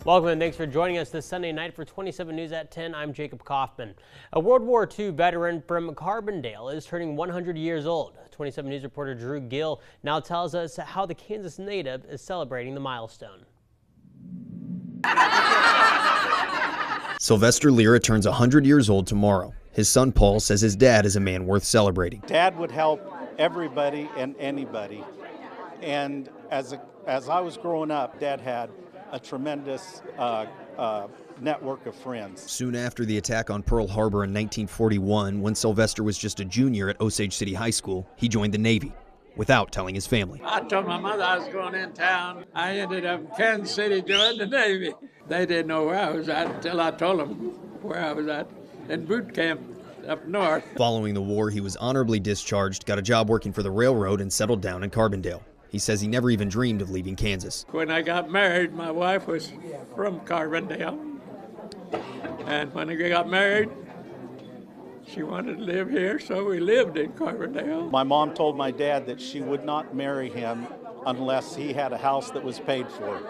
Welcome and thanks for joining us this Sunday night for 27 News at 10. I'm Jacob Kaufman. A World War II veteran from Carbondale is turning 100 years old. 27 News reporter Drew Gill now tells us how the Kansas native is celebrating the milestone. Sylvester Lira turns 100 years old tomorrow. His son Paul says his dad is a man worth celebrating. Dad would help everybody and anybody. And as I was growing up, Dad had a tremendous network of friends. Soon after the attack on Pearl Harbor in 1941, when Sylvester was just a junior at Osage City High School, he joined the Navy without telling his family. I told my mother I was going in town. I ended up in Kansas City joining the Navy. They didn't know where I was at until I told them where I was at, in boot camp up north. Following the war, he was honorably discharged, got a job working for the railroad, and settled down in Carbondale. He says he never even dreamed of leaving Kansas. When I got married, my wife was from Carbondale. And when I got married, she wanted to live here, so we lived in Carbondale. My mom told my dad that she would not marry him unless he had a house that was paid for.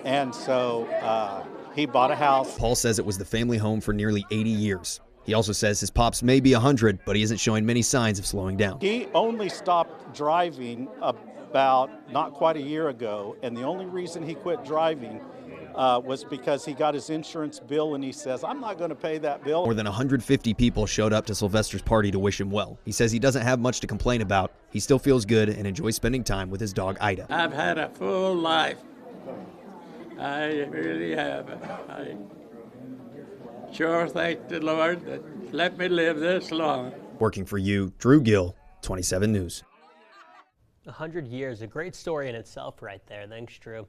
And so he bought a house. Paul says it was the family home for nearly 80 years. He also says his pops may be 100, but he isn't showing many signs of slowing down. He only stopped driving about not quite a year ago, and the only reason he quit driving was because he got his insurance bill and he says, I'm not going to pay that bill. More than 150 people showed up to Sylvester's party to wish him well. He says he doesn't have much to complain about. He still feels good and enjoys spending time with his dog Ida. I've had a full life. I really have. I sure thank the Lord that let me live this long. Working for you, Drew Gill, 27 News. 100 years, a great story in itself right there. Thanks, Drew.